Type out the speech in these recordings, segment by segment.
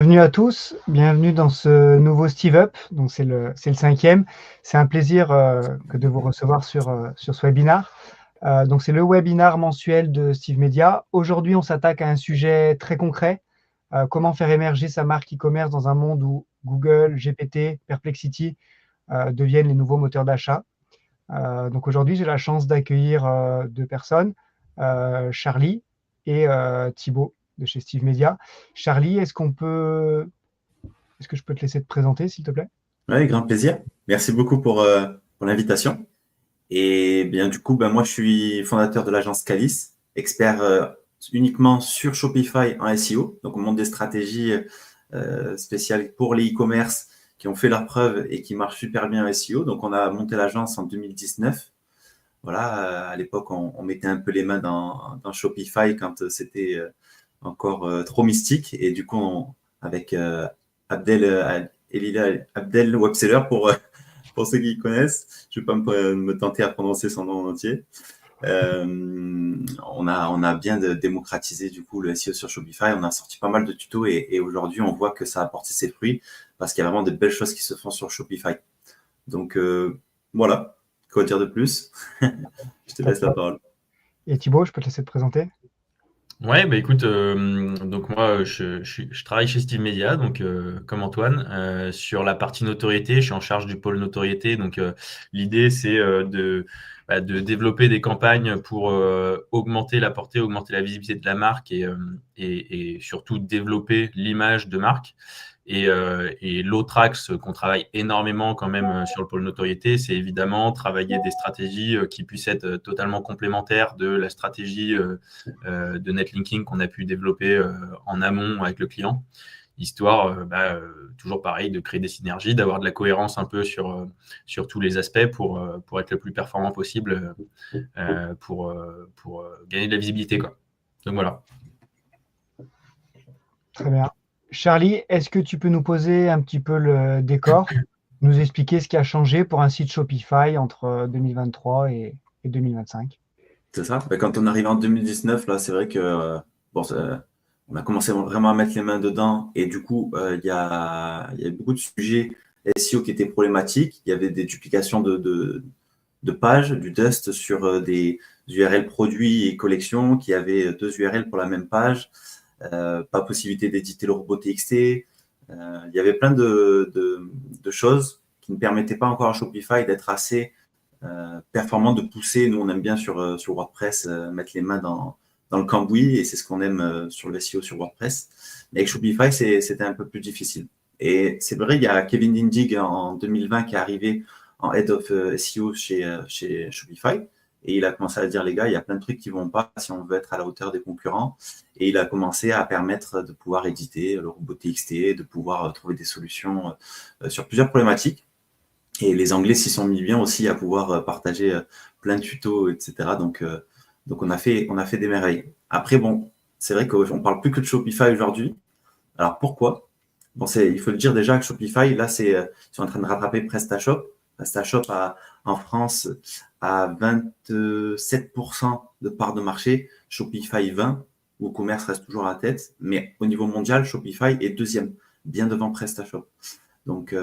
Bienvenue à tous, bienvenue dans ce nouveau Steve Up. Donc c'est le cinquième. C'est un plaisir que de vous recevoir sur ce webinar. Donc c'est le webinar mensuel de Steve Media. Aujourd'hui, on s'attaque à un sujet très concret. Comment faire émerger sa marque e-commerce dans un monde où Google, GPT, Perplexity deviennent les nouveaux moteurs d'achat. Donc aujourd'hui, j'ai la chance d'accueillir deux personnes, Charlie et Thibaut de chez Steve Media. Charlie, est-ce que je peux te laisser te présenter, s'il te plaît? Oui, grand plaisir. Merci beaucoup pour l'invitation. Et bien, du coup, moi, je suis fondateur de l'agence Calis, expert uniquement sur Shopify en SEO. Donc, on monte des stratégies spéciales pour les e-commerce qui ont fait leurs preuves et qui marchent super bien en SEO. Donc, on a monté l'agence en 2019. Voilà, à l'époque, on mettait un peu les mains dans Shopify quand c'était encore trop mystique. Et du coup, avec Abdel Webseller pour ceux qui connaissent, je ne vais pas me tenter à prononcer son nom en entier. On a bien démocratisé du coup le SEO sur Shopify. On a sorti pas mal de tutos et aujourd'hui, on voit que ça a porté ses fruits parce qu'il y a vraiment de belles choses qui se font sur Shopify. Donc voilà, quoi dire de plus? Je te laisse la parole. Et Thibaut, je peux te laisser te présenter? Ouais, écoute, donc moi, je travaille chez Steve Media, donc comme Antoine, sur la partie notoriété, je suis en charge du pôle notoriété. Donc l'idée, c'est de développer des campagnes pour augmenter la portée, augmenter la visibilité de la marque et surtout développer l'image de marque. Et l'autre axe qu'on travaille énormément quand même sur le pôle notoriété, c'est évidemment travailler des stratégies qui puissent être totalement complémentaires de la stratégie de netlinking qu'on a pu développer en amont avec le client, histoire, toujours pareil, de créer des synergies, d'avoir de la cohérence un peu sur tous les aspects pour être le plus performant possible pour gagner de la visibilité, quoi. Donc voilà. Très bien. Charlie, est-ce que tu peux nous poser un petit peu le décor, nous expliquer ce qui a changé pour un site Shopify entre 2023 et 2025? C'est ça. Quand on arrive en 2019, là, c'est vrai que on a commencé vraiment à mettre les mains dedans et du coup, il y a beaucoup de sujets SEO qui étaient problématiques. Il y avait des duplications de pages, du dust sur des URL produits et collections qui avaient deux URL pour la même page. Pas possibilité d'éditer le robot TXT. Il y avait plein de choses qui ne permettaient pas encore à Shopify d'être assez performant, de pousser. Nous, on aime bien sur WordPress mettre les mains dans le cambouis et c'est ce qu'on aime sur le SEO sur WordPress. Mais avec Shopify, c'était un peu plus difficile. Et c'est vrai, il y a Kevin Dindig en 2020 qui est arrivé en Head of SEO chez Shopify. Et il a commencé à dire, les gars, il y a plein de trucs qui vont pas si on veut être à la hauteur des concurrents. Et il a commencé à permettre de pouvoir éditer le robot TXT, de pouvoir trouver des solutions sur plusieurs problématiques. Et les Anglais s'y sont mis bien aussi à pouvoir partager plein de tutos, etc. Donc on a fait des merveilles. Après, bon, c'est vrai qu'on parle plus que de Shopify aujourd'hui. Alors pourquoi? Bon, il faut le dire déjà que Shopify, là, ils sont en train de rattraper PrestaShop. PrestaShop en France a 27% de part de marché, Shopify 20%. WooCommerce reste toujours à la tête, mais au niveau mondial, Shopify est deuxième, bien devant PrestaShop. Donc,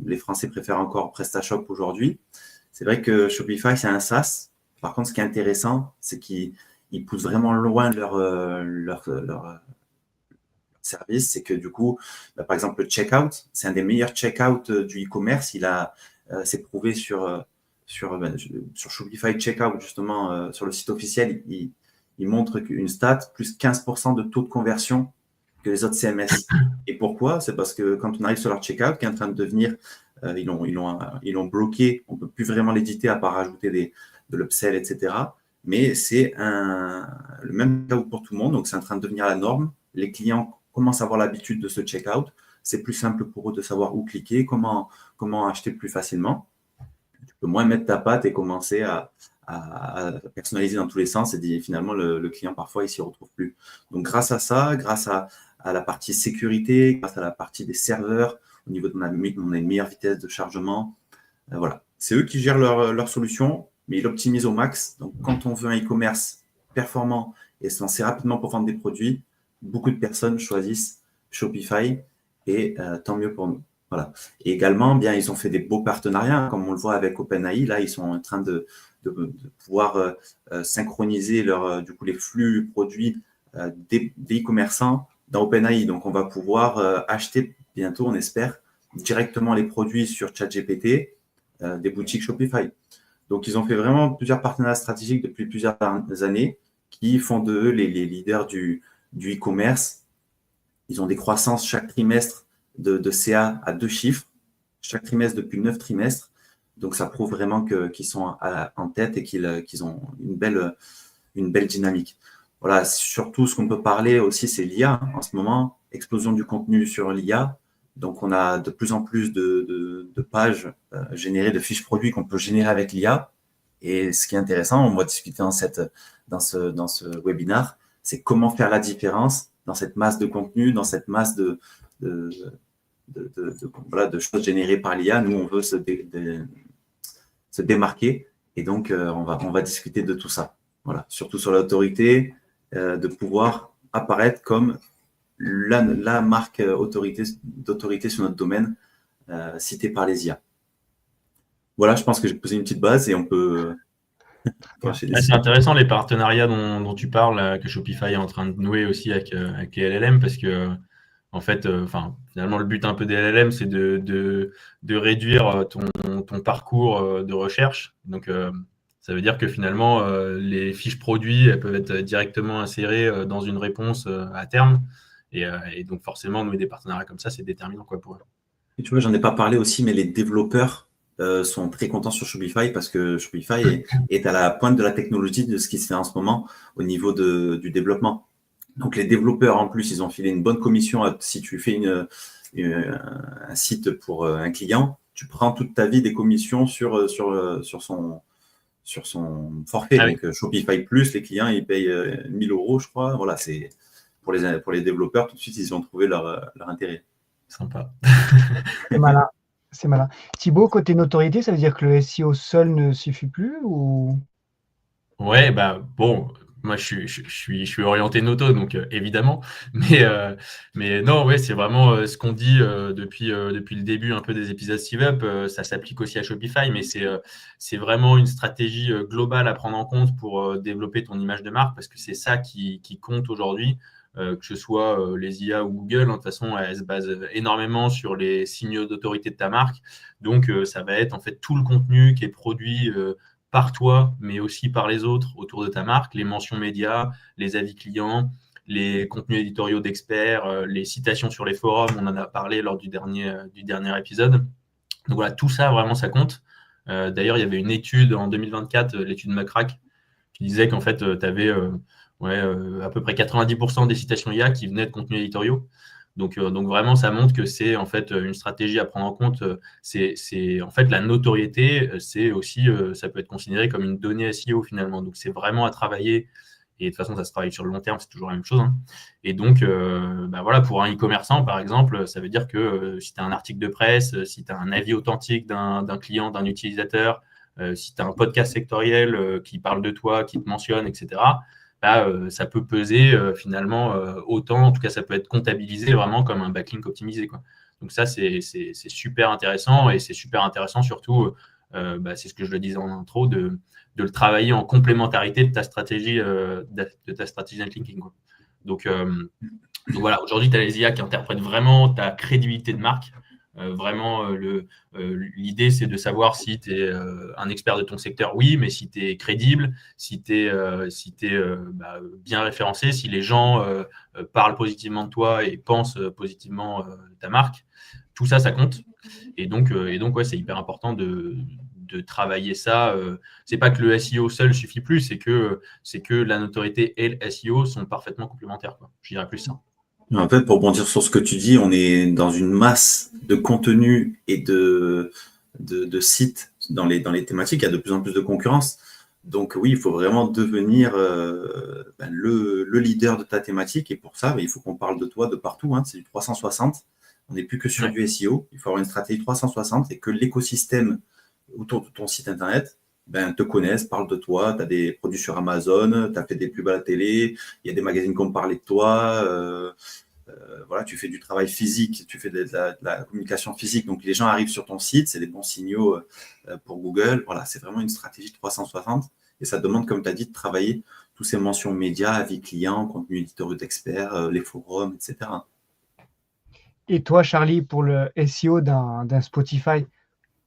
les Français préfèrent encore PrestaShop aujourd'hui. C'est vrai que Shopify, c'est un SaaS. Par contre, ce qui est intéressant, c'est qu'ils poussent vraiment loin leur service. C'est que du coup, par exemple, le checkout, c'est un des meilleurs checkout du e-commerce. C'est prouvé sur Shopify Checkout, justement, sur le site officiel. Il montre qu'une stat, plus 15% de taux de conversion que les autres CMS. Et pourquoi? C'est parce que quand on arrive sur leur checkout, qui est en train de devenir, ils l'ont bloqué, on ne peut plus vraiment l'éditer à part rajouter de l'upsell, etc. Mais c'est le même checkout pour tout le monde, donc c'est en train de devenir la norme. Les clients commencent à avoir l'habitude de ce checkout. C'est plus simple pour eux de savoir où cliquer, comment acheter plus facilement. Tu peux moins mettre ta patte et commencer à personnaliser dans tous les sens et finalement le client parfois il s'y retrouve plus. Donc grâce à ça, grâce à la partie sécurité, grâce à la partie des serveurs, au niveau on a une meilleure vitesse de chargement. Voilà, c'est eux qui gèrent leur solution, mais ils l'optimisent au max. Donc quand on veut un e-commerce performant et se lancer rapidement pour vendre des produits, beaucoup de personnes choisissent Shopify, et tant mieux pour nous. Voilà. Et également, bien, ils ont fait des beaux partenariats, comme on le voit avec OpenAI. Là, ils sont en train de pouvoir synchroniser du coup, les flux produits des e-commerçants dans OpenAI. Donc, on va pouvoir acheter bientôt, on espère, directement les produits sur ChatGPT des boutiques Shopify. Donc, ils ont fait vraiment plusieurs partenariats stratégiques depuis plusieurs années qui font d'eux les leaders du e-commerce. Ils ont des croissances chaque trimestre de CA à 2 chiffres, chaque trimestre depuis 9 trimestres. Donc, ça prouve vraiment qu'ils sont en tête et qu'ils ont une belle dynamique. Voilà, surtout, ce qu'on peut parler aussi, c'est l'IA. En ce moment, explosion du contenu sur l'IA. Donc, on a de plus en plus de pages générées, de fiches produits qu'on peut générer avec l'IA. Et ce qui est intéressant, on va discuter dans ce webinaire, c'est comment faire la différence dans cette masse de contenu, dans cette masse de choses générées par l'IA. Nous, on veut se démarquer. Et donc, on va discuter de tout ça. Voilà, surtout sur l'autorité, de pouvoir apparaître comme la marque d'autorité sur notre domaine citée par les IA. Voilà, je pense que j'ai posé une petite base et on peut c'est intéressant les partenariats dont tu parles, là, que Shopify est en train de nouer aussi avec les LLM, parce que en fait, finalement, le but un peu des LLM, c'est de réduire ton parcours de recherche. Donc, ça veut dire que finalement, les fiches produits, elles peuvent être directement insérées dans une réponse à terme. Et donc, forcément, nouer des partenariats comme ça, c'est déterminant quoi, pour eux. Et tu vois, j'en ai pas parlé aussi, mais les développeurs sont très contents sur Shopify parce que Shopify est à la pointe de la technologie de ce qui se fait en ce moment au niveau du développement. Donc, les développeurs, en plus, ils ont filé une bonne commission. Si tu fais un site pour un client, tu prends toute ta vie des commissions sur son forfait. Ah, donc, oui. Shopify Plus, les clients, ils payent 1 000 € je crois. Voilà, c'est pour les développeurs, tout de suite, ils ont trouvé leur intérêt. Sympa. C'est malin. Thibaut, côté notoriété, ça veut dire que le SEO seul ne suffit plus ou... Ouais, bon, moi je suis orienté noto, donc évidemment, mais non, ouais, c'est vraiment ce qu'on dit depuis le début un peu des épisodes Steve Up. Ça s'applique aussi à Shopify, mais c'est vraiment une stratégie globale à prendre en compte pour développer ton image de marque, parce que c'est ça qui compte aujourd'hui. Que ce soit les IA ou Google, de toute façon, elles se basent énormément sur les signaux d'autorité de ta marque. Donc, ça va être en fait tout le contenu qui est produit par toi, mais aussi par les autres autour de ta marque, les mentions médias, les avis clients, les contenus éditoriaux d'experts, les citations sur les forums, on en a parlé lors du dernier épisode. Donc voilà, tout ça, vraiment, ça compte. D'ailleurs, il y avait une étude en 2024, l'étude Macrack, qui disait qu'en fait, tu avais à peu près 90% des citations IA qui venaient de contenus éditoriaux. Donc vraiment, ça montre que c'est en fait une stratégie à prendre en compte. C'est en fait la notoriété, c'est aussi, ça peut être considéré comme une donnée SEO finalement. Donc c'est vraiment à travailler. Et de toute façon, ça se travaille sur le long terme, c'est toujours la même chose. Hein. Et donc, voilà, pour un e-commerçant, par exemple, ça veut dire que si tu as un article de presse, si tu as un avis authentique d'un client, d'un utilisateur, si tu as un podcast sectoriel qui parle de toi, qui te mentionne, etc., ça peut peser finalement autant, en tout cas ça peut être comptabilisé vraiment comme un backlink optimisé, quoi. Donc ça c'est super intéressant, et c'est super intéressant surtout, c'est ce que je le disais en intro, de le travailler en complémentarité de ta stratégie netlinking, quoi. Donc voilà, aujourd'hui tu as les IA qui interprètent vraiment ta crédibilité de marque. Vraiment, l'idée, c'est de savoir si tu es un expert de ton secteur, oui, mais si tu es crédible, si tu es, bien référencé, si les gens parlent positivement de toi et pensent positivement de ta marque, tout ça, ça compte. Et donc ouais, c'est hyper important de travailler ça. C'est pas que le SEO seul suffit plus, c'est que la notoriété et le SEO sont parfaitement complémentaires, quoi. Je dirais plus ça. En fait, pour rebondir sur ce que tu dis, on est dans une masse de contenu et de sites dans les thématiques. Il y a de plus en plus de concurrence. Donc oui, il faut vraiment devenir le leader de ta thématique. Et pour ça, il faut qu'on parle de toi de partout. Hein. C'est du 360. On n'est plus que sur du SEO. Il faut avoir une stratégie 360 et que l'écosystème autour de ton site internet te connaissent, parlent de toi. Tu as des produits sur Amazon, tu as fait des pubs à la télé, il y a des magazines qui ont parlé de toi. voilà, tu fais du travail physique, tu fais de la communication physique, donc les gens arrivent sur ton site, c'est des bons signaux pour Google. Voilà, c'est vraiment une stratégie de 360 et ça demande, comme tu as dit, de travailler tous ces mentions médias, avis clients, contenu éditoriaux d'experts, les forums, etc. Et toi, Charlie, pour le SEO d'un Spotify,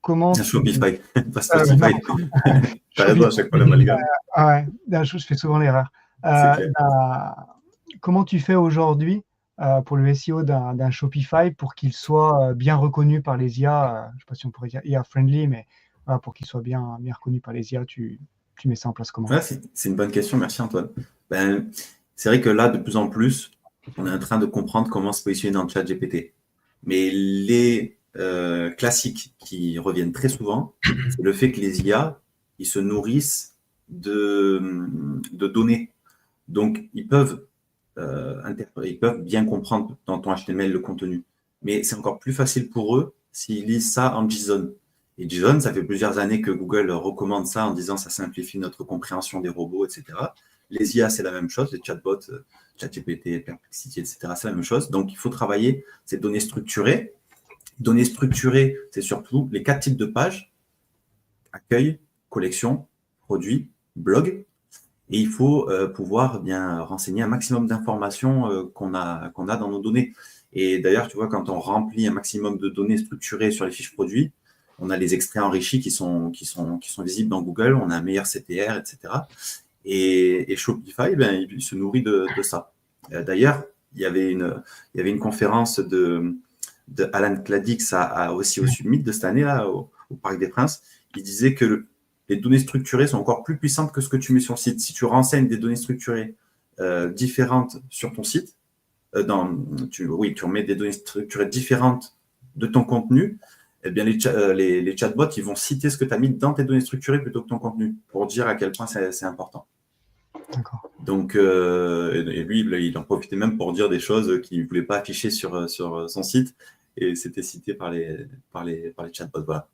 comment Un Shopify, pas non, Spotify. Tu as raison, à chaque fois l'amalgame. ouais, je fais souvent l'erreur. C'est clair. Comment tu fais aujourd'hui pour le SEO d'un Shopify pour qu'il soit bien reconnu par les IA, je ne sais pas si on pourrait dire IA friendly, mais voilà, pour qu'il soit bien reconnu par les IA, tu mets ça en place comment? Ouais, c'est une bonne question, merci Antoine. Ben, c'est vrai que là, de plus en plus, on est en train de comprendre comment se positionner dans le chat GPT. Mais les classiques qui reviennent très souvent, c'est le fait que les IA, ils se nourrissent de données. Donc, ils peuvent bien comprendre dans ton HTML le contenu. Mais c'est encore plus facile pour eux s'ils lisent ça en JSON. Et JSON, ça fait plusieurs années que Google recommande ça en disant ça simplifie notre compréhension des robots, etc. Les IA, c'est la même chose, les chatbots, ChatGPT, Perplexity, etc., c'est la même chose. Donc, il faut travailler ces données structurées. Données structurées, c'est surtout les 4 types de pages: accueil, collection, produit, blog. Et il faut pouvoir bien renseigner un maximum d'informations qu'on a dans nos données. Et d'ailleurs, tu vois, quand on remplit un maximum de données structurées sur les fiches produits, on a les extraits enrichis qui sont visibles dans Google, on a un meilleur CTR, etc. Et Shopify, ben, il se nourrit de ça. D'ailleurs, il y avait une conférence de Alan Kladix aussi au Summit de cette année-là, au Parc des Princes. Il disait que les données structurées sont encore plus puissantes que ce que tu mets sur le site. Si tu renseignes des données structurées différentes sur ton site, tu remets des données structurées différentes de ton contenu, eh bien les chatbots, ils vont citer ce que tu as mis dans tes données structurées plutôt que ton contenu, pour dire à quel point c'est important. D'accord. Donc, et lui, il en profitait même pour dire des choses qu'il ne voulait pas afficher sur son site, et c'était cité par les chatbots. Voilà.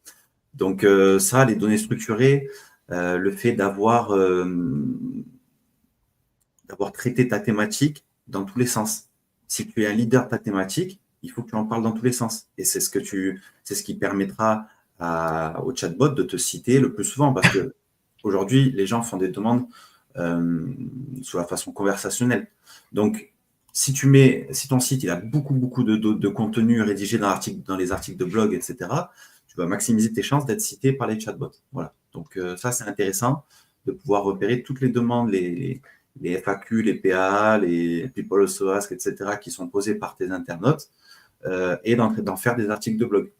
Donc ça, les données structurées, le fait d'avoir traité ta thématique dans tous les sens. Si tu es un leader de ta thématique, il faut que tu en parles dans tous les sens. Et c'est ce qui permettra au chatbot de te citer le plus souvent, parce que aujourd'hui, les gens font des demandes sous la façon conversationnelle. Donc, si ton site il a beaucoup de contenu rédigé dans les articles de blog, etc., tu vas maximiser tes chances d'être cité par les chatbots. Voilà. Donc, ça, c'est intéressant de pouvoir repérer toutes les demandes, les FAQ, les PA, les People Also Ask, etc., qui sont posées par tes internautes, et d'en faire des articles de blog.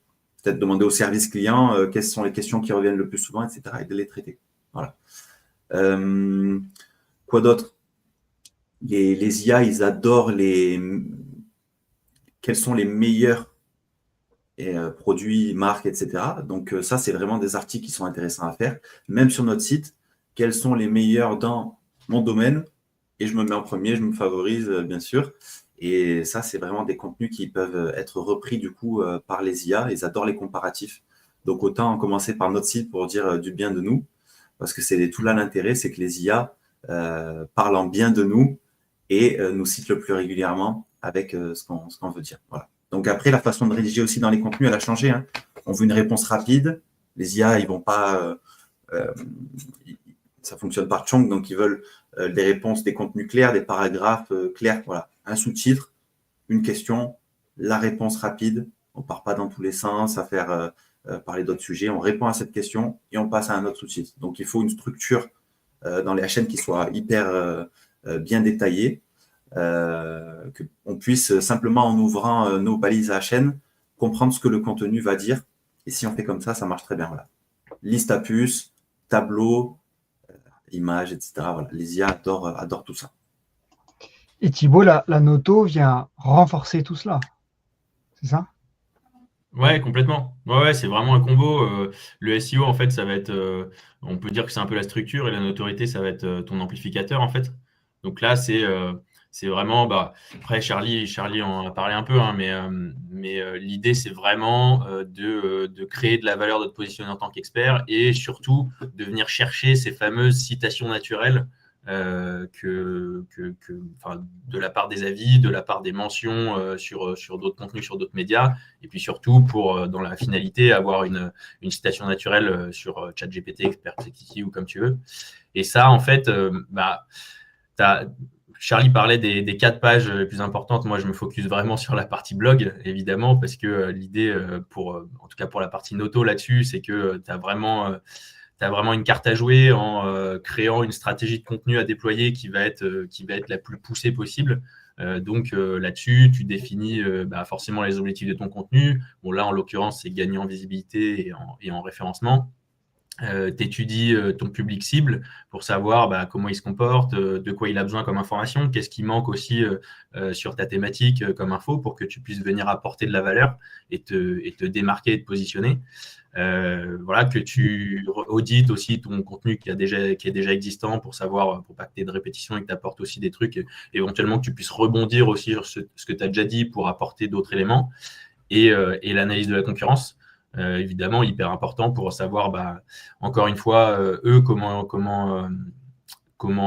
Peut-être demander au service client quelles sont les questions qui reviennent le plus souvent, etc., et de les traiter. Voilà. Quoi d'autre? Les IA, ils adorent quels sont les meilleurs produits, marques, etc. Donc ça, c'est vraiment des articles qui sont intéressants à faire. Même sur notre site, quels sont les meilleurs dans mon domaine? Et je me mets en premier, je me favorise, bien sûr. Et ça, c'est vraiment des contenus qui peuvent être repris du coup par les IA. Ils adorent les comparatifs. Donc autant commencer par notre site pour dire du bien de nous, parce que c'est tout là l'intérêt, c'est que les IA parlent en bien de nous et nous citent le plus régulièrement avec ce qu'on veut dire. Voilà. Donc après, la façon de rédiger aussi dans les contenus, elle a changé. Hein. On veut une réponse rapide. Les IA, ils vont pas... ça fonctionne par chunk, donc ils veulent des réponses, des contenus clairs, des paragraphes clairs. Voilà. Un sous-titre, une question, la réponse rapide. On ne part pas dans tous les sens à faire parler d'autres sujets. On répond à cette question et on passe à un autre sous-titre. Donc, il faut une structure dans les chaînes qui soit hyper bien détaillée, qu'on puisse simplement, en ouvrant nos balises à chaîne, comprendre ce que le contenu va dire. Et si on fait comme ça marche très bien. Voilà. Liste à puce, tableau, images, etc. Voilà. Les IA adorent tout ça. Et Thibaut, la Noto vient renforcer tout cela, c'est ça? Ouais, complètement. Ouais, c'est vraiment un combo. Le SEO, en fait, ça va être, on peut dire que c'est un peu la structure et la notoriété, ça va être ton amplificateur, en fait. Donc là, c'est vraiment, après, Charlie en a parlé un peu, hein, mais l'idée, c'est vraiment de créer de la valeur, de te positionner en tant qu'expert et surtout de venir chercher ces fameuses citations naturelles de la part des avis, de la part des mentions sur d'autres contenus, sur d'autres médias, et puis surtout pour, dans la finalité, avoir une citation naturelle sur ChatGPT, Perplexity ou comme tu veux. Et ça, en fait, Charlie parlait des 4 pages les plus importantes. Moi, je me focus vraiment sur la partie blog, évidemment, parce que l'idée, en tout cas pour la partie noto là-dessus, c'est que tu as vraiment une carte à jouer en créant une stratégie de contenu à déployer qui va être la plus poussée possible. Donc là-dessus, tu définis forcément les objectifs de ton contenu. Bon, là, en l'occurrence, c'est gagner en visibilité et en référencement. Tu étudies ton public cible pour savoir comment il se comporte, de quoi il a besoin comme information, qu'est-ce qui manque aussi sur ta thématique comme info pour que tu puisses venir apporter de la valeur et te démarquer et te positionner. Que tu audites aussi ton contenu qui est déjà existant pour savoir, pour pas que tu aies de répétition et que tu apportes aussi des trucs, éventuellement que tu puisses rebondir aussi sur ce que tu as déjà dit pour apporter d'autres éléments et l'analyse de la concurrence. Évidemment, hyper important pour savoir, encore une fois, eux, comment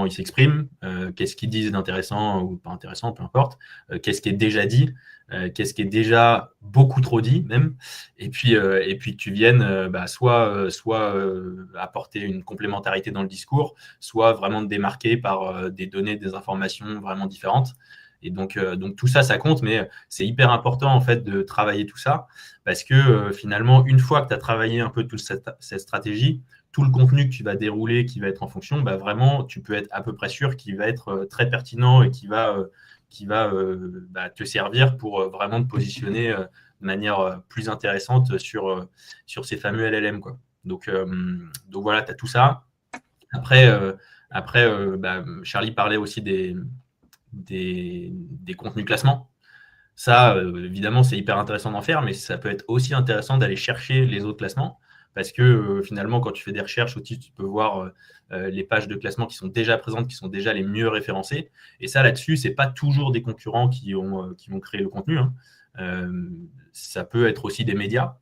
ils s'expriment, qu'est-ce qu'ils disent d'intéressant ou pas intéressant, peu importe, qu'est-ce qui est déjà dit, qu'est-ce qui est déjà beaucoup trop dit même, et puis que tu viennes soit apporter une complémentarité dans le discours, soit vraiment te démarquer par des données, des informations vraiment différentes. Et donc tout ça, ça compte, mais c'est hyper important en fait de travailler tout ça parce que finalement, une fois que tu as travaillé un peu toute cette stratégie, tout le contenu que tu vas dérouler, qui va être en fonction, vraiment, tu peux être à peu près sûr qu'il va être très pertinent et qui va te servir pour vraiment te positionner de manière plus intéressante sur ces fameux LLM, quoi. Donc voilà, tu as tout ça. Après, Charlie parlait aussi des contenus classement. Ça, évidemment, c'est hyper intéressant d'en faire, mais ça peut être aussi intéressant d'aller chercher les autres classements parce que finalement, quand tu fais des recherches aussi, tu peux voir les pages de classement qui sont déjà présentes, qui sont déjà les mieux référencées. Et ça, là-dessus, ce n'est pas toujours des concurrents qui vont créer le contenu, hein. Ça peut être aussi des médias.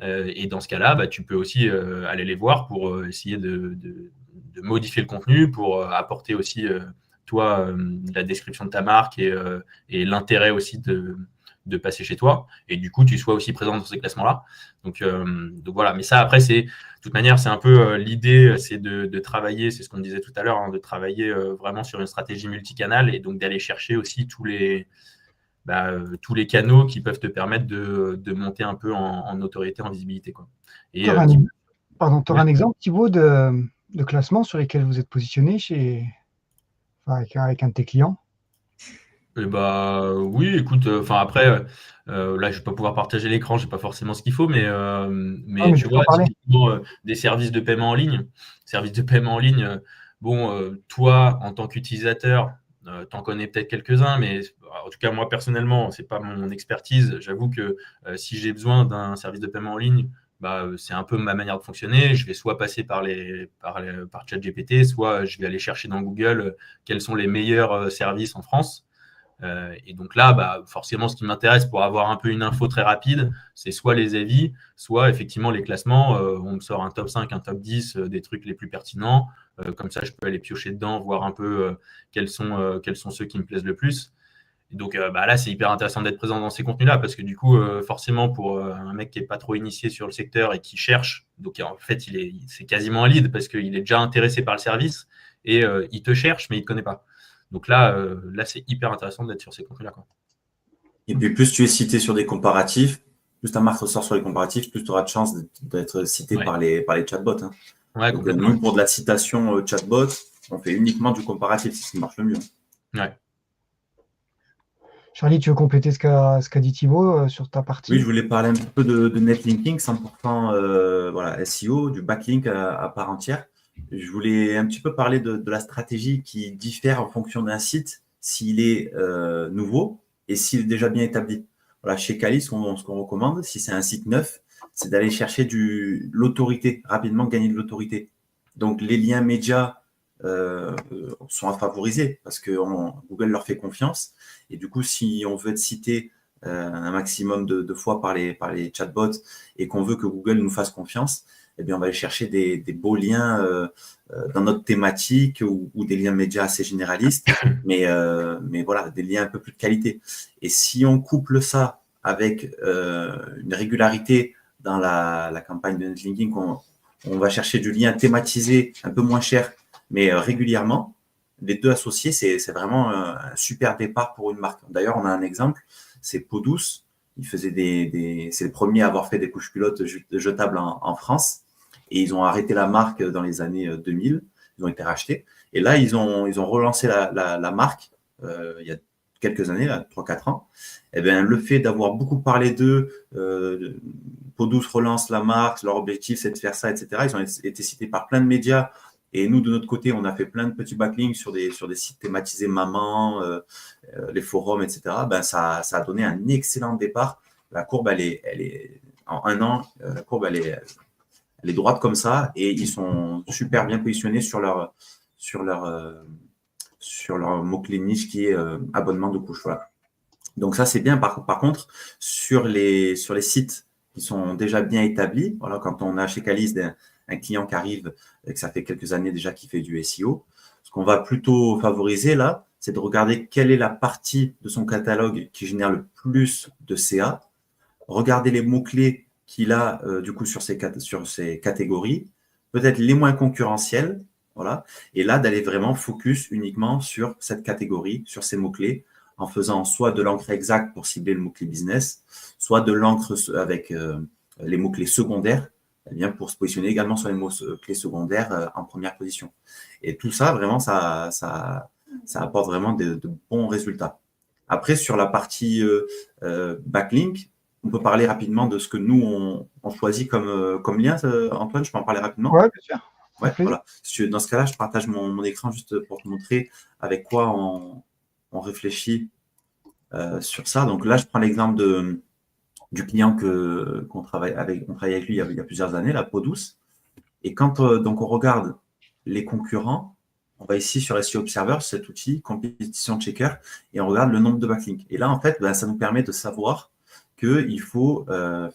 Et dans ce cas-là, tu peux aussi aller les voir pour essayer de modifier le contenu, pour apporter aussi toi la description de ta marque et l'intérêt aussi de passer chez toi. Et du coup, tu sois aussi présent dans ces classements-là. Donc voilà. Mais ça, après, de toute manière, c'est un peu l'idée, c'est de travailler, c'est ce qu'on disait tout à l'heure, hein, de travailler vraiment sur une stratégie multicanale et donc d'aller chercher aussi tous les canaux qui peuvent te permettre de monter un peu en notoriété, en visibilité, quoi. Tu auras un exemple, Thibaut, de classement sur lesquels vous êtes positionné avec un de tes clients? Oui, écoute, après, là, je vais pas pouvoir partager l'écran, j'ai pas forcément ce qu'il faut, mais tu vois, typiquement, des services de paiement en ligne. Services de paiement en ligne, toi, en tant qu'utilisateur, t'en connais peut-être quelques-uns, mais en tout cas, moi, personnellement, c'est pas mon expertise. J'avoue que si j'ai besoin d'un service de paiement en ligne, c'est un peu ma manière de fonctionner. Je vais soit passer par ChatGPT, soit je vais aller chercher dans Google quels sont les meilleurs services en France. Et donc là, forcément, ce qui m'intéresse pour avoir un peu une info très rapide, c'est soit les avis, soit effectivement les classements. On me sort un top 5, un top 10 des trucs les plus pertinents. Comme ça, je peux aller piocher dedans, voir un peu quels sont ceux qui me plaisent le plus. Et donc là, c'est hyper intéressant d'être présent dans ces contenus-là parce que du coup, forcément, pour un mec qui n'est pas trop initié sur le secteur et qui cherche, donc en fait, c'est quasiment un lead parce qu'il est déjà intéressé par le service et il te cherche, mais il ne te connaît pas. Donc là, c'est hyper intéressant d'être sur ces contenus-là, quoi. Et puis, plus tu es cité sur des comparatifs, plus ta marque ressort sur les comparatifs, plus tu auras de chances d'être cité par les chatbots, hein. Ouais, donc, nous, pour de la citation chatbot, on fait uniquement du comparatif, c'est ce qui marche le mieux. Ouais. Charlie, tu veux compléter ce qu'a dit Thibaut sur ta partie? Oui, je voulais parler un petit peu de netlinking, 100% SEO, du backlink à part entière. Je voulais un petit peu parler de la stratégie qui diffère en fonction d'un site, s'il est nouveau et s'il est déjà bien établi. Voilà, chez Kali, ce qu'on recommande, si c'est un site neuf, c'est d'aller chercher l'autorité, rapidement gagner de l'autorité. Donc, les liens médias sont à favoriser parce que Google leur fait confiance. Et du coup, si on veut être cité un maximum de fois par les chatbots et qu'on veut que Google nous fasse confiance, eh bien, on va aller chercher des beaux liens dans notre thématique ou des liens médias assez généralistes, mais voilà, des liens un peu plus de qualité. Et si on couple ça avec une régularité dans la campagne de netlinking, on va chercher du lien thématisé un peu moins cher, mais régulièrement, les deux associés, c'est vraiment un super départ pour une marque. D'ailleurs, on a un exemple, c'est Peau Douce. Ils faisaient c'est les premiers à avoir fait des couches-culottes jetables en France. Et ils ont arrêté la marque dans les années 2000. Ils ont été rachetés. Et là, ils ont relancé la marque il y a quelques années, 3-4 ans. Et bien, le fait d'avoir beaucoup parlé d'eux, Peau Douce relance la marque, leur objectif, c'est de faire ça, etc. Ils ont été cités par plein de médias. Et nous, de notre côté, on a fait plein de petits backlinks sur des sites thématisés maman, les forums, etc. Ben, ça a donné un excellent départ. La courbe, elle est en un an, la courbe, elle est droite comme ça. Et ils sont super bien positionnés sur leur mot-clé niche qui est abonnement de couche. Voilà. Donc ça, c'est bien. Par contre, sur les sites qui sont déjà bien établis, voilà, quand on a chez Calis un client qui arrive et que ça fait quelques années déjà qu'il fait du SEO, ce qu'on va plutôt favoriser là, c'est de regarder quelle est la partie de son catalogue qui génère le plus de CA, regarder les mots-clés qu'il a du coup sur ces catégories, peut-être les moins concurrentiels, voilà, et là d'aller vraiment focus uniquement sur cette catégorie, sur ces mots-clés, en faisant soit de l'encre exacte pour cibler le mot-clé business, soit de l'encre avec les mots-clés secondaires, eh bien, pour se positionner également sur les mots-clés secondaires en première position. Et tout ça, vraiment, ça apporte vraiment de bons résultats. Après, sur la partie backlink, on peut parler rapidement de ce que nous, on choisit comme lien. Antoine, je peux en parler rapidement? Oui, bien sûr. Ouais, voilà. Dans ce cas-là, je partage mon écran juste pour te montrer avec quoi on réfléchit sur ça. Donc là, je prends l'exemple du client qu'on travaille avec lui il y a plusieurs années, la Peau Douce. Et quand donc on regarde les concurrents, on va ici sur SEO Observer, cet outil, Competition Checker, et on regarde le nombre de backlinks. Et là, en fait, ça nous permet de savoir qu'il faut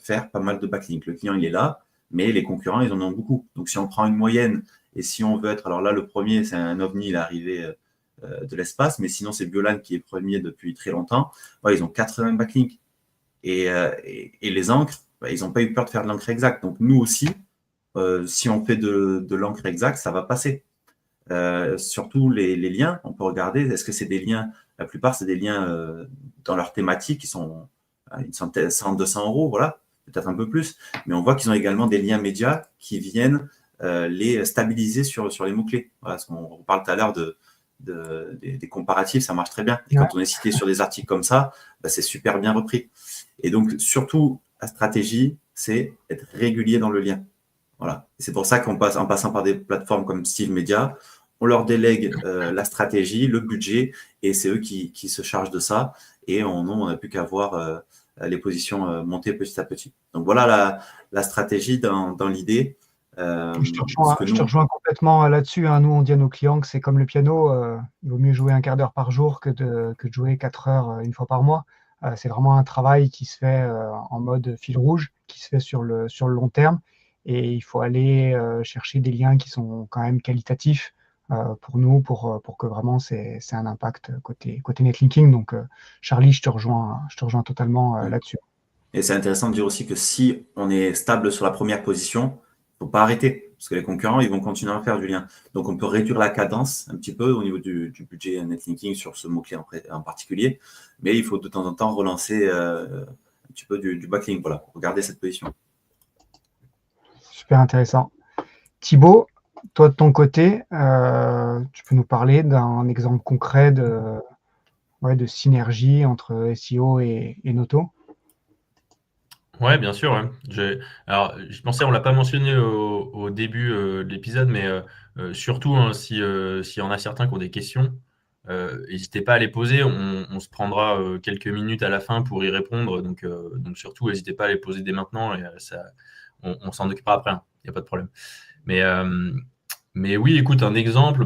faire pas mal de backlinks. Le client, il est là, mais les concurrents, ils en ont beaucoup. Donc, si on prend une moyenne, et si on veut être… Alors là, le premier, c'est un ovni, il est arrivé de l'espace, mais sinon, c'est Biolan qui est premier depuis très longtemps. Ouais, ils ont 80 backlinks. Et les encres, ils n'ont pas eu peur de faire de l'encre exacte. Donc, nous aussi, si on fait de l'encre exacte, ça va passer. Surtout les liens, on peut regarder, est-ce que c'est des liens, la plupart, c'est des liens dans leur thématique qui sont à une centaine, 100, 200 euros, voilà, peut-être un peu plus. Mais on voit qu'ils ont également des liens médias qui viennent les stabiliser sur les mots-clés. Voilà, parce qu'on parle tout à l'heure des comparatifs, ça marche très bien. Et quand on est cité sur des articles comme ça, c'est super bien repris. Et donc, surtout, la stratégie, c'est être régulier dans le lien. Voilà. C'est pour ça en passant par des plateformes comme Steve Media, on leur délègue la stratégie, le budget, et c'est eux qui se chargent de ça. Et on n'a plus qu'à voir les positions monter petit à petit. Donc voilà la stratégie dans l'idée. Je te rejoins complètement là-dessus. Hein. Nous, on dit à nos clients que c'est comme le piano. Il vaut mieux jouer un quart d'heure par jour que de jouer 4 heures une fois par mois. C'est vraiment un travail qui se fait en mode fil rouge, qui se fait sur le long terme. Et il faut aller chercher des liens qui sont quand même qualitatifs pour nous, pour que vraiment c'est un impact côté netlinking. Donc, Charlie, je te rejoins totalement là-dessus. Et c'est intéressant de dire aussi que si on est stable sur la première position, il ne faut pas arrêter, parce que les concurrents, ils vont continuer à faire du lien. Donc, on peut réduire la cadence un petit peu au niveau du budget netlinking sur ce mot-clé en particulier, mais il faut de temps en temps relancer un petit peu du backlink, voilà, pour garder cette position. Super intéressant. Thibaut, toi de ton côté, tu peux nous parler d'un exemple concret de synergie entre SEO et Noto? Ouais, bien sûr. Ouais. Alors, je pensais, on l'a pas mentionné au début de l'épisode, mais surtout, hein, s'il y en a certains qui ont des questions, n'hésitez pas à les poser. On se prendra quelques minutes à la fin pour y répondre. Donc surtout, n'hésitez pas à les poser dès maintenant et on s'en occupera après. Il n'y a pas de problème. Mais oui, écoute, un exemple,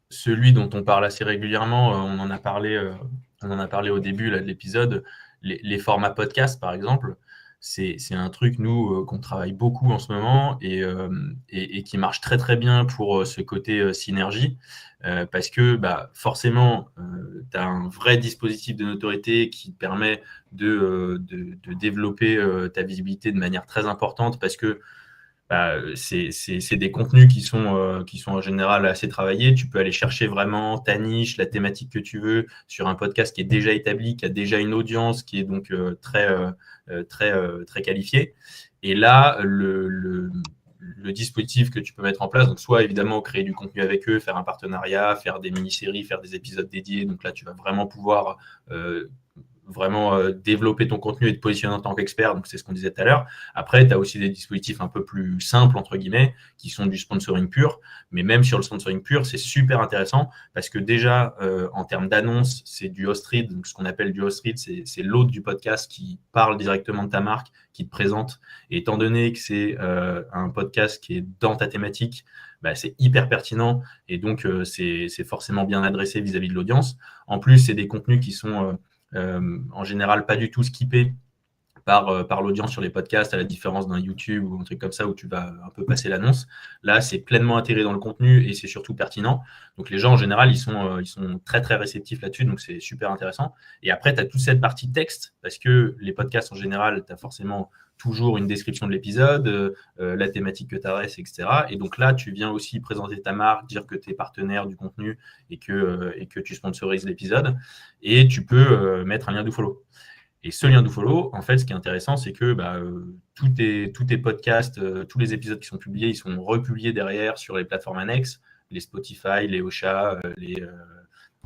celui dont on parle assez régulièrement, on en a parlé on en a parlé au début là, de l'épisode, les formats podcast, par exemple, c'est un truc, nous, qu'on travaille beaucoup en ce moment et qui marche très, très bien pour ce côté synergie. Parce que forcément, tu as un vrai dispositif de notoriété qui te permet de développer ta visibilité de manière très importante parce que c'est des contenus qui sont en général assez travaillés. Tu peux aller chercher vraiment ta niche, la thématique que tu veux sur un podcast qui est déjà établi, qui a déjà une audience, qui est donc très qualifiée. Et là, le dispositif que tu peux mettre en place, donc soit évidemment créer du contenu avec eux, faire un partenariat, faire des mini-séries, faire des épisodes dédiés. Donc là, tu vas vraiment pouvoir développer ton contenu et te positionner en tant qu'expert. Donc, c'est ce qu'on disait tout à l'heure. Après, tu as aussi des dispositifs un peu plus simples, entre guillemets, qui sont du sponsoring pur. Mais même sur le sponsoring pur, c'est super intéressant parce que déjà, en termes d'annonce, c'est du host read. Donc, ce qu'on appelle du host read, c'est l'hôte du podcast qui parle directement de ta marque, qui te présente. Et étant donné que c'est un podcast qui est dans ta thématique, c'est hyper pertinent et donc c'est forcément bien adressé vis-à-vis de l'audience. En plus, c'est des contenus qui sont en général pas du tout skippé par l'audience sur les podcasts, à la différence d'un YouTube ou un truc comme ça où tu vas un peu passer l'annonce. Là, c'est pleinement intégré dans le contenu et c'est surtout pertinent. Donc, les gens, en général, ils sont très, très réceptifs là-dessus. Donc, c'est super intéressant. Et après, tu as toute cette partie texte parce que les podcasts, en général, tu as forcément toujours une description de l'épisode, la thématique que tu adresses, etc. Et donc là, tu viens aussi présenter ta marque, dire que tu es partenaire du contenu et que tu sponsorises l'épisode. Et tu peux mettre un lien dofollow. Et ce lien dofollow, en fait, ce qui est intéressant, c'est que tous tes podcasts, tous les épisodes qui sont publiés, ils sont republiés derrière sur les plateformes annexes, les Spotify, les Ocha,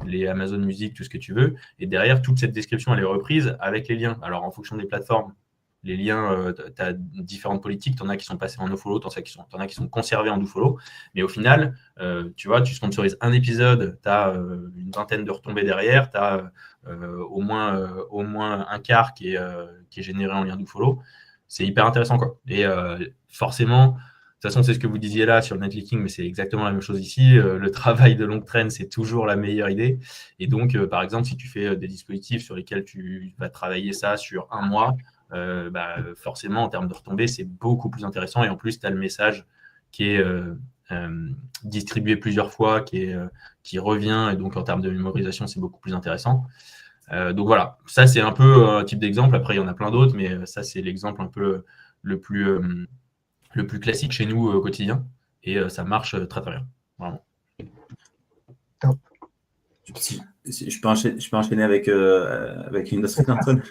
les Amazon Music, tout ce que tu veux. Et derrière, toute cette description, elle est reprise avec les liens. Alors, en fonction des plateformes, les liens, tu as différentes politiques. Tu en as qui sont passés en nofollow, tu en as qui sont conservés en dofollow. Mais au final, tu vois, tu sponsorises un épisode, tu as une vingtaine de retombées derrière, tu as au moins un quart qui est généré en lien dofollow. C'est hyper intéressant, quoi. Et forcément, de toute façon, c'est ce que vous disiez là sur le netlinking, mais c'est exactement la même chose ici. Le travail de longue traîne, c'est toujours la meilleure idée. Et donc, par exemple, si tu fais des dispositifs sur lesquels tu vas travailler ça sur un mois, forcément, en termes de retombées, c'est beaucoup plus intéressant. Et en plus, tu as le message qui est distribué plusieurs fois, qui revient. Et donc, en termes de mémorisation, c'est beaucoup plus intéressant. Donc voilà, ça c'est un peu un type d'exemple. Après, il y en a plein d'autres, mais ça c'est l'exemple un peu le plus classique chez nous au quotidien. Et ça marche très très bien, vraiment. Top. Si je peux enchaîner avec une autre Antoine.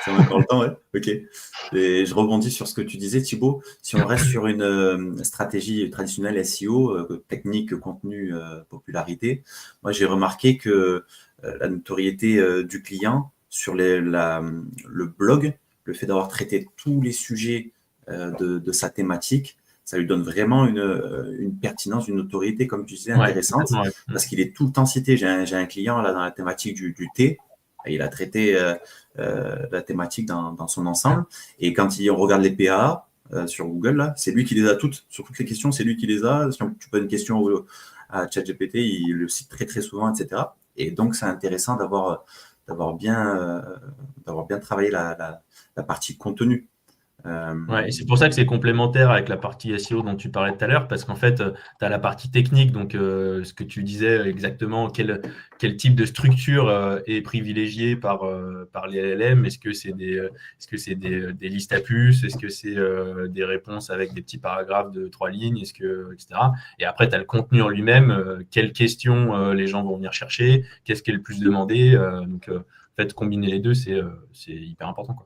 Si on a encore le temps, ouais. Ok. Et je rebondis sur ce que tu disais, Thibaut. Si on reste sur une stratégie traditionnelle SEO, technique, contenu, popularité, moi j'ai remarqué que la notoriété du client sur le blog, le fait d'avoir traité tous les sujets de sa thématique, ça lui donne vraiment une pertinence, une notoriété, comme tu disais, intéressante, parce qu'il est tout le temps cité. J'ai un client là dans la thématique du thé, il a traité la thématique dans son ensemble, et quand on regarde les PA sur Google, là, c'est lui qui les a toutes, sur toutes les questions, c'est lui qui les a. Si tu poses une question à ChatGPT, il le cite très très souvent, etc. Et donc c'est intéressant d'avoir bien travaillé la partie contenu. Ouais, et c'est pour ça que c'est complémentaire avec la partie SEO dont tu parlais tout à l'heure, parce qu'en fait, tu as la partie technique, donc ce que tu disais exactement, quel type de structure est privilégiée par les LLM. Est-ce que c'est des listes à puces? Est-ce que c'est des réponses avec des petits paragraphes de 3 lignes? Etc. Et après, tu as le contenu en lui-même, quelles questions les gens vont venir chercher, qu'est-ce qui est le plus demandé. Donc, en fait, combiner les deux, c'est hyper important, quoi.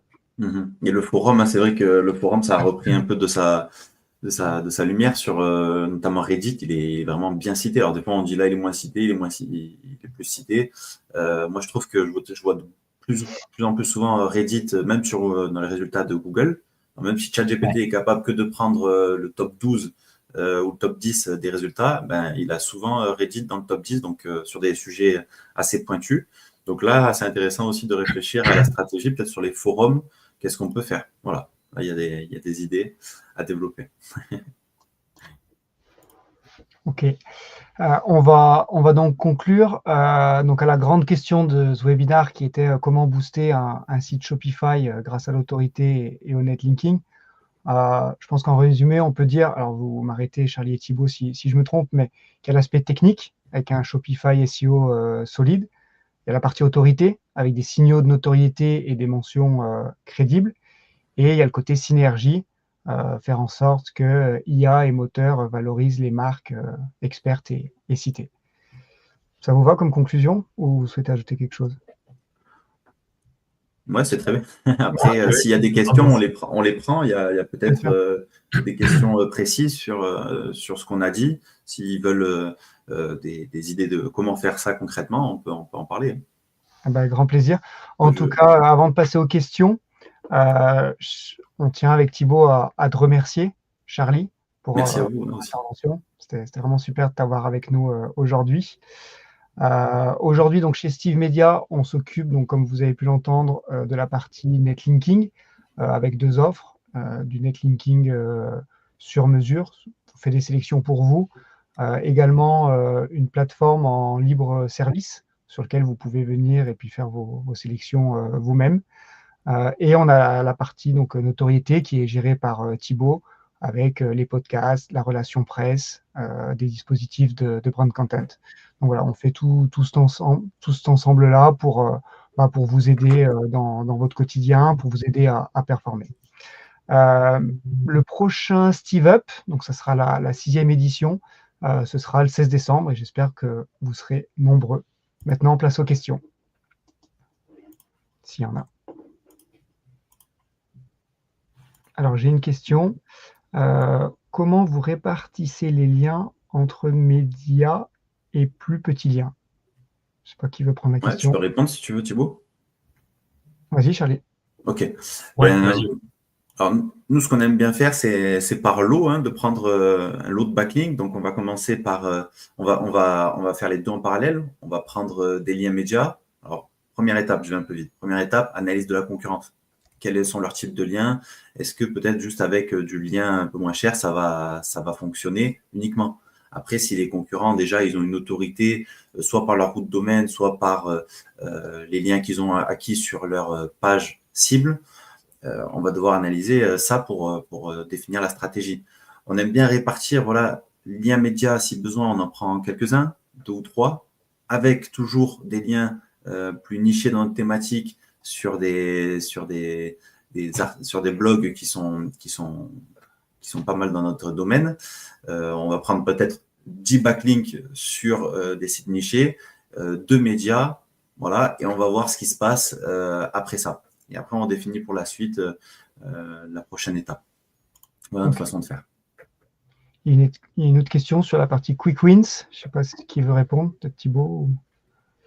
Et le forum, c'est vrai que le forum, ça a repris un peu de sa lumière sur notamment Reddit. Il est vraiment bien cité. Alors des fois on dit là il est moins cité, il est plus cité. Moi je trouve que je vois de plus en plus souvent Reddit, même dans les résultats de Google. Alors, même si ChatGPT est capable que de prendre le top 12 ou le top 10 des résultats, il a souvent Reddit dans le top 10, donc sur des sujets assez pointus. Donc là, c'est intéressant aussi de réfléchir à la stratégie, peut-être sur les forums. Qu'est-ce qu'on peut faire? Voilà, là, il y a des idées à développer. Ok. On va donc conclure donc à la grande question de ce webinaire qui était comment booster un site Shopify grâce à l'autorité et au netlinking. Je pense qu'en résumé, on peut dire, alors vous m'arrêtez Charlie et Thibaut si je me trompe, mais qu'il y a l'aspect technique avec un Shopify SEO solide. Il y a la partie autorité avec des signaux de notoriété et des mentions crédibles. Et il y a le côté synergie, faire en sorte que IA et moteur valorisent les marques expertes et citées. Ça vous va comme conclusion ou vous souhaitez ajouter quelque chose? Ouais, c'est très bien. Après, Ouais. s'il y a des questions, on les prend. Il y a peut-être des questions précises sur ce qu'on a dit. S'ils veulent des idées de comment faire ça concrètement, on peut en parler. Ah bah, grand plaisir. En tout cas, avant de passer aux questions, on tient avec Thibaut à te remercier, Charlie, pour Merci à vous ton aussi. intervention. C'était vraiment super de t'avoir avec nous aujourd'hui. Aujourd'hui, donc chez Steve Media, on s'occupe, donc comme vous avez pu l'entendre, de la partie netlinking avec 2 offres, du netlinking sur mesure. On fait des sélections pour vous. Également, une plateforme en libre service sur lequel vous pouvez venir et puis faire vos sélections vous-même. Et on a la partie donc notoriété qui est gérée par Thibaut avec les podcasts, la relation presse, des dispositifs de brand content. Donc voilà, on fait tout cet ensemble-là pour vous aider dans votre quotidien, pour vous aider à performer. Le prochain Steve Up, donc ça sera la 6e édition, ce sera le 16 décembre et j'espère que vous serez nombreux. Maintenant, place aux questions, s'il y en a. Alors, j'ai une question. Comment vous répartissez les liens entre médias et plus petits liens? Je ne sais pas qui veut prendre la Ouais, tu question. peux répondre si tu veux, Thibaut. Vas-y, Charlie. Ok. Ouais, vas-y. Alors, nous, ce qu'on aime bien faire, c'est par lot, de prendre un lot de backlink. Donc, on va commencer par, on va faire les deux en parallèle. On va prendre des liens médias. Alors, première étape, je vais un peu vite. Première étape, analyse de la concurrence. Quels sont leurs types de liens? Est-ce que peut-être juste avec du lien un peu moins cher, ça va fonctionner uniquement? Après, si les concurrents, déjà, ils ont une autorité, soit par leur route de domaine, soit par les liens qu'ils ont acquis sur leur page cible, on va devoir analyser ça pour définir la stratégie. On aime bien répartir, voilà, liens médias, si besoin, on en prend quelques-uns, 2 ou 3, avec toujours des liens plus nichés dans notre thématique sur des blogs qui sont pas mal dans notre domaine. On va prendre peut-être 10 backlinks sur des sites nichés, 2 médias, voilà, et on va voir ce qui se passe après ça. Et après, on définit pour la suite la prochaine étape. Voilà notre façon de faire. Il y a une autre question sur la partie Quick Wins. Je ne sais pas qui veut répondre, peut-être Thibaut.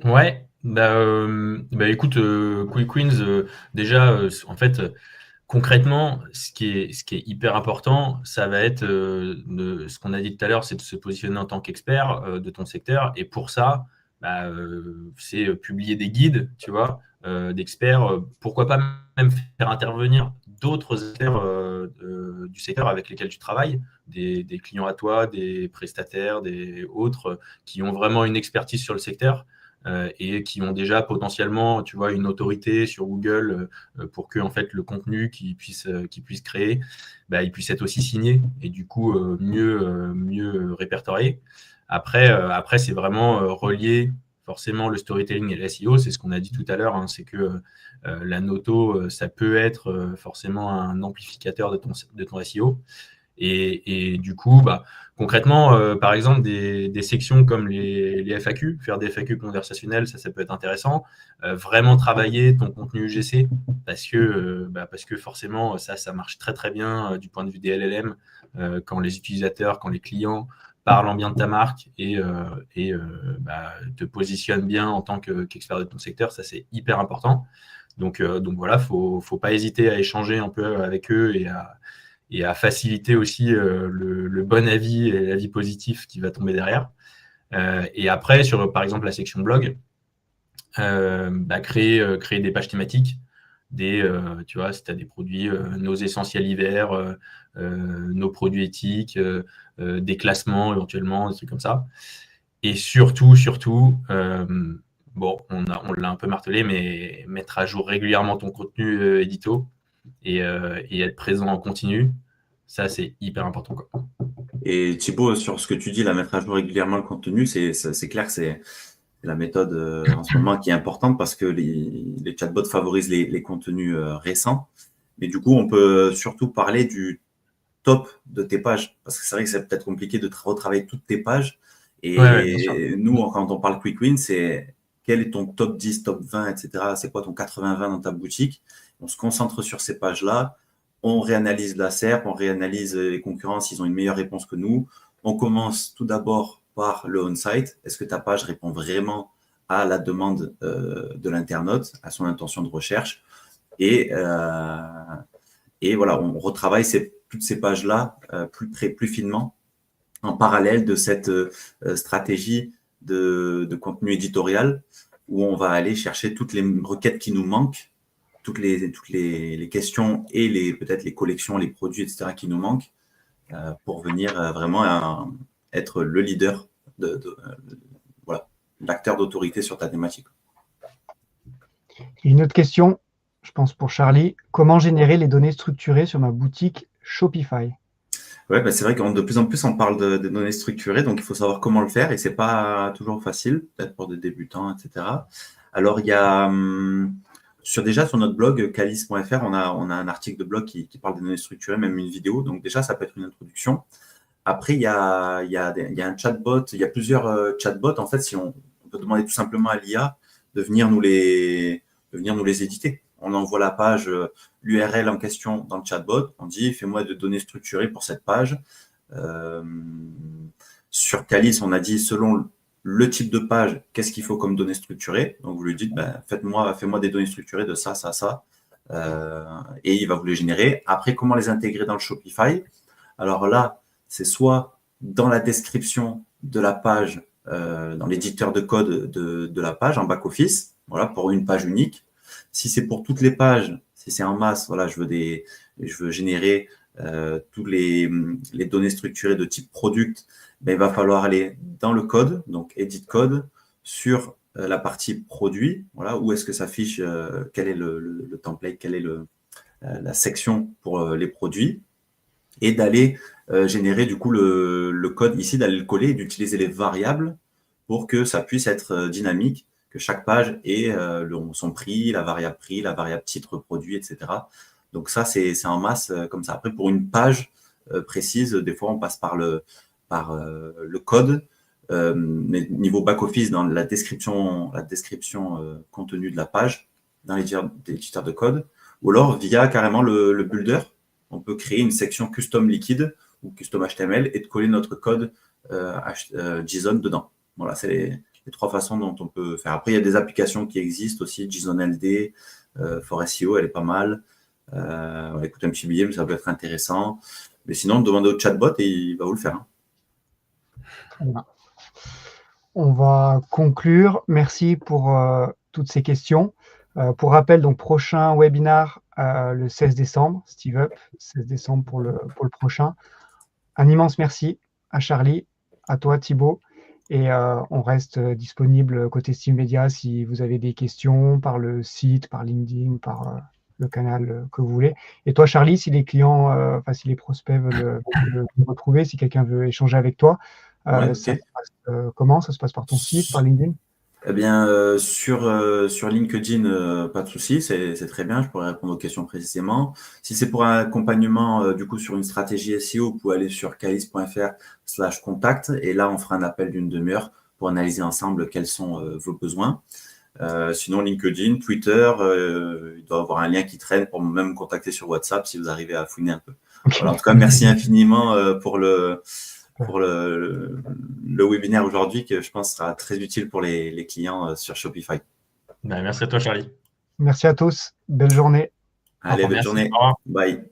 Ouais, écoute, Quick Wins, déjà, en fait, concrètement, ce qui est hyper important, ça va être ce qu'on a dit tout à l'heure, c'est de se positionner en tant qu'expert de ton secteur. Et pour ça, c'est publier des guides, tu vois, d'experts. Pourquoi pas même faire intervenir d'autres experts du secteur avec lesquels tu travailles, des clients à toi, des prestataires, des autres qui ont vraiment une expertise sur le secteur. Et qui ont déjà potentiellement, tu vois, une autorité sur Google pour que en fait le contenu qu'ils puissent créer, il puisse être aussi signé et du coup mieux répertorié. Après c'est vraiment relié forcément le storytelling et le SEO, c'est ce qu'on a dit tout à l'heure, c'est que la noto, ça peut être forcément un amplificateur de ton SEO. Et du coup, concrètement, par exemple, des sections comme les FAQ, faire des FAQ conversationnels, ça peut être intéressant. Vraiment travailler ton contenu UGC parce que forcément, ça marche très très bien du point de vue des LLM quand les utilisateurs, quand les clients parlent en bien de ta marque et te positionnent bien en tant qu'expert de ton secteur, ça c'est hyper important. Donc voilà, faut pas hésiter à échanger un peu avec eux et à faciliter aussi le bon avis et l'avis positif qui va tomber derrière. Et après, sur par exemple la section blog, créer des pages thématiques. tu vois, si tu as des produits, nos essentiels hiver, nos produits éthiques, des classements éventuellement, des trucs comme ça. Et surtout, bon, on l'a un peu martelé, mais mettre à jour régulièrement ton contenu édito et être présent en continu, ça, c'est hyper important, quoi. Et Thibaut, sur ce que tu dis, la mettre à jour régulièrement le contenu, c'est clair que c'est la méthode en ce moment qui est importante parce que les chatbots favorisent les contenus récents. Mais du coup, on peut surtout parler du top de tes pages. Parce que c'est vrai que c'est peut-être compliqué de retravailler toutes tes pages. Ouais, bien sûr. Et nous, quand on parle Quick Win, c'est quel est ton top 10, top 20, etc. C'est quoi ton 80-20 dans ta boutique? On se concentre sur ces pages-là. On réanalyse la SERP, on réanalyse les concurrents s'ils ont une meilleure réponse que nous. On commence tout d'abord par le on-site. Est-ce que ta page répond vraiment à la demande de l'internaute, à son intention de recherche? Et voilà, on retravaille toutes ces pages-là plus finement en parallèle de cette stratégie de contenu éditorial où on va aller chercher toutes les requêtes qui nous manquent, toutes les questions et peut-être les collections, les produits, etc. qui nous manquent pour venir vraiment être le leader voilà, l'acteur d'autorité sur ta thématique. Une autre question, je pense pour Charlie. Comment générer les données structurées sur ma boutique Shopify? Ouais, bah c'est vrai que de plus en plus, on parle de données structurées, donc il faut savoir comment le faire et c'est pas toujours facile, peut-être pour des débutants, etc. Alors, il y a déjà sur notre blog calis.fr, on a un article de blog qui parle des données structurées, même une vidéo, donc déjà ça peut être une introduction. Après, il y a un chatbot, il y a plusieurs chatbots. En fait, si on peut demander tout simplement à l'IA de venir nous les éditer. On envoie la page, l'URL en question dans le chatbot. On dit, fais-moi des données structurées pour cette page. Sur Calis, on a dit, selon le type de page, qu'est-ce qu'il faut comme données structurées. Donc, vous lui dites, fais-moi des données structurées de ça, ça, ça. Et il va vous les générer. Après, comment les intégrer dans le Shopify? Alors là, c'est soit dans la description de la page, dans l'éditeur de code de la page, en back-office, voilà, pour une page unique. Si c'est pour toutes les pages, si c'est en masse, voilà, je veux générer toutes les données structurées de type product, il va falloir aller dans le code, donc edit code, sur la partie produit, voilà, où est-ce que s'affiche, quel est le template, quelle est la section pour les produits, et d'aller générer du coup le code ici, d'aller le coller et d'utiliser les variables pour que ça puisse être dynamique, que chaque page ait son prix, la variable titre produit, etc. Donc ça, c'est en masse comme ça. Après, pour une page précise, des fois, on passe par le code, mais niveau back-office, dans la description contenu de la page, dans l'éditeur de code, ou alors via carrément le builder, on peut créer une section custom liquide ou custom HTML et de coller notre code JSON dedans. Voilà, c'est les trois façons dont on peut faire. Après, il y a des applications qui existent aussi, JSON LD, for SEO, elle est pas mal. On va écouter un petit billet, mais ça peut être intéressant. Mais sinon, demandez au chatbot et il va vous le faire. Hein. On va conclure. Merci pour toutes ces questions. Pour rappel, donc prochain webinar le 16 décembre, Steve Up, 16 décembre pour le prochain. Un immense merci à Charlie, à toi Thibaut, et on reste disponible côté Steve Media si vous avez des questions par le site, par LinkedIn, par le canal que vous voulez. Et toi Charlie, si les clients, si les prospects veulent le retrouver, si quelqu'un veut échanger avec toi, ouais, ça se passe comment? Ça se passe par ton site, par LinkedIn? Eh bien, sur LinkedIn, pas de souci, c'est très bien, je pourrais répondre aux questions précisément. Si c'est pour un accompagnement, du coup, sur une stratégie SEO, vous pouvez aller sur calis.fr/contact et là, on fera un appel d'une demi-heure pour analyser ensemble quels sont vos besoins. Sinon, LinkedIn, Twitter, il doit y avoir un lien qui traîne pour même me contacter sur WhatsApp si vous arrivez à fouiner un peu. Okay. Voilà, en tout cas, merci infiniment pour le webinaire aujourd'hui que je pense sera très utile pour les clients sur Shopify. Merci à toi, Charlie. Merci à tous. Belle journée. Allez, belle journée. Bye.